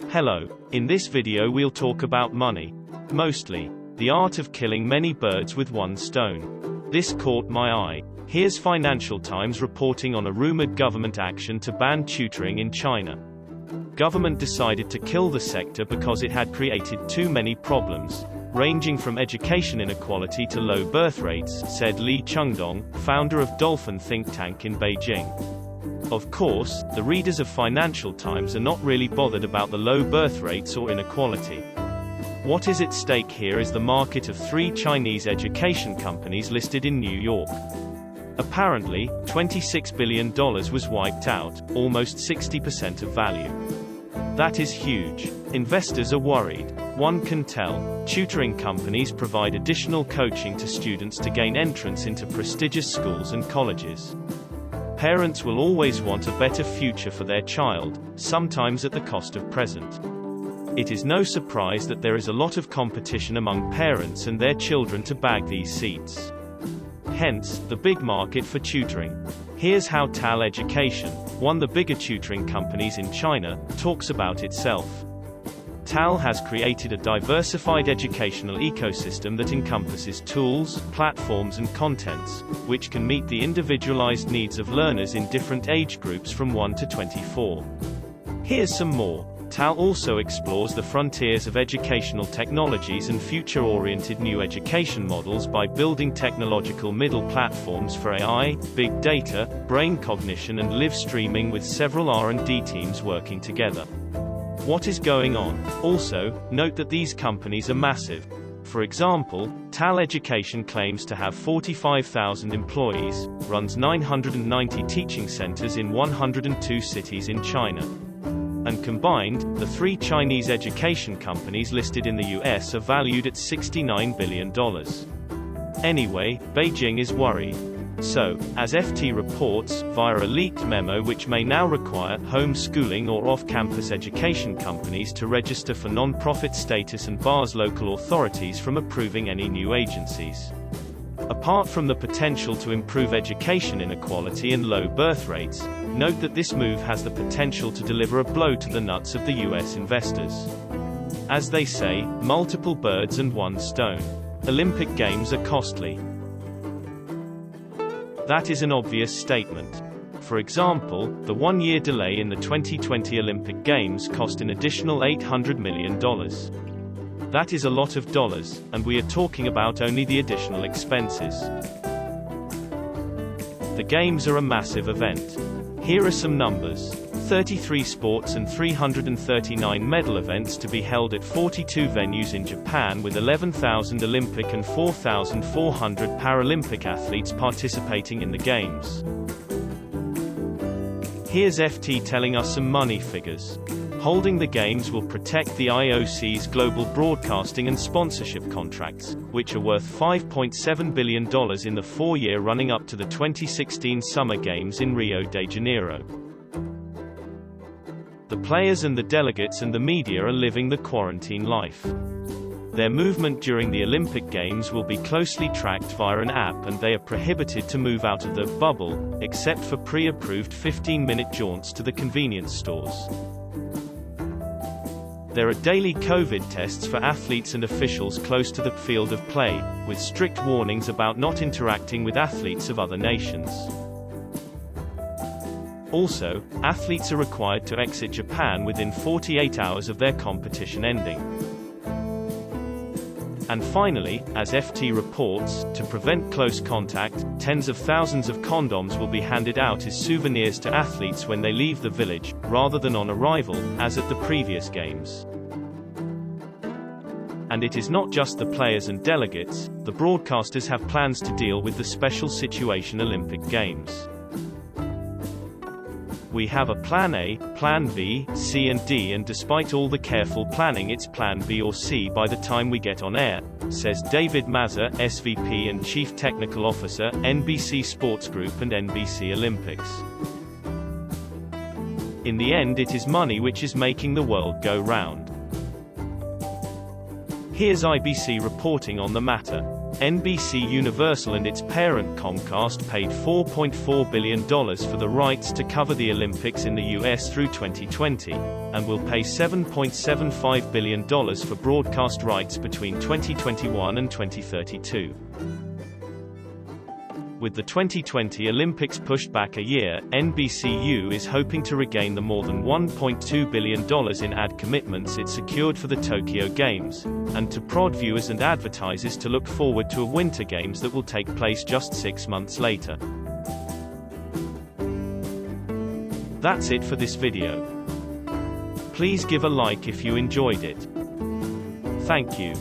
Hello. In this video we'll talk about money. Mostly. The art of killing many birds with one stone. This caught my eye. Here's Financial Times reporting on a rumored government action to ban tutoring in China. Government decided to kill the sector because it had created too many problems, ranging from education inequality to low birth rates, said Li Chengdong, founder of Dolphin think tank in Beijing. Of course, the readers of Financial Times are not really bothered about the low birth rates or inequality. What is at stake here is the market of 3 Chinese education companies listed in New York. Apparently, $26 billion was wiped out, almost 60% of value. That is huge. Investors are worried. One can tell. Tutoring companies provide additional coaching to students to gain entrance into prestigious schools and colleges. Parents will always want a better future for their child, sometimes at the cost of present. It is no surprise that there is a lot of competition among parents and their children to bag these seats. Hence, the big market for tutoring. Here's how TAL Education, one of the bigger tutoring companies in China, talks about itself. TAL has created a diversified educational ecosystem that encompasses tools, platforms and contents, which can meet the individualized needs of learners in different age groups from 1 to 24. Here's some more. TAL also explores the frontiers of educational technologies and future-oriented new education models by building technological middle platforms for AI, big data, brain cognition and live streaming with several R&D teams working together. What is going on? Also, note that these companies are massive. For example, TAL Education claims to have 45,000 employees, runs 990 teaching centers in 102 cities in China. And combined, the 3 Chinese education companies listed in the US are valued at $69 billion. Anyway, Beijing is worried. So, as FT reports, via a leaked memo which may now require homeschooling or off-campus education companies to register for non-profit status and bars local authorities from approving any new agencies. Apart from the potential to improve education inequality and low birth rates, note that this move has the potential to deliver a blow to the nuts of the US investors. As they say, multiple birds and one stone. Olympic Games are costly. That is an obvious statement. For example, the 1-year delay in the 2020 Olympic Games cost an additional $800 million. That is a lot of dollars, and we are talking about only the additional expenses. The Games are a massive event. Here are some numbers. 33 sports and 339 medal events to be held at 42 venues in Japan with 11,000 Olympic and 4,400 Paralympic athletes participating in the Games. Here's FT telling us some money figures. Holding the Games will protect the IOC's global broadcasting and sponsorship contracts, which are worth $5.7 billion in the 4-year running up to the 2016 Summer Games in Rio de Janeiro. The players and the delegates and the media are living the quarantine life. Their movement during the Olympic Games will be closely tracked via an app and they are prohibited to move out of the bubble, except for pre-approved 15-minute jaunts to the convenience stores. There are daily COVID tests for athletes and officials close to the field of play, with strict warnings about not interacting with athletes of other nations. Also, athletes are required to exit Japan within 48 hours of their competition ending. And finally, as FT reports, to prevent close contact, tens of thousands of condoms will be handed out as souvenirs to athletes when they leave the village, rather than on arrival, as at the previous Games. And it is not just the players and delegates, the broadcasters have plans to deal with the special situation Olympic Games. We have a Plan A, Plan B, C and D, and despite all the careful planning it's Plan B or C by the time we get on air, says David Mazza, SVP and Chief Technical Officer, NBC Sports Group and NBC Olympics. In the end it is money which is making the world go round. Here's IBC reporting on the matter. NBC Universal and its parent Comcast paid $4.4 billion for the rights to cover the Olympics in the US through 2020, and will pay $7.75 billion for broadcast rights between 2021 and 2032. With the 2020 Olympics pushed back a year, NBCU is hoping to regain the more than $1.2 billion in ad commitments it secured for the Tokyo Games, and to prod viewers and advertisers to look forward to a Winter Games that will take place just 6 months later. That's it for this video. Please give a like if you enjoyed it. Thank you.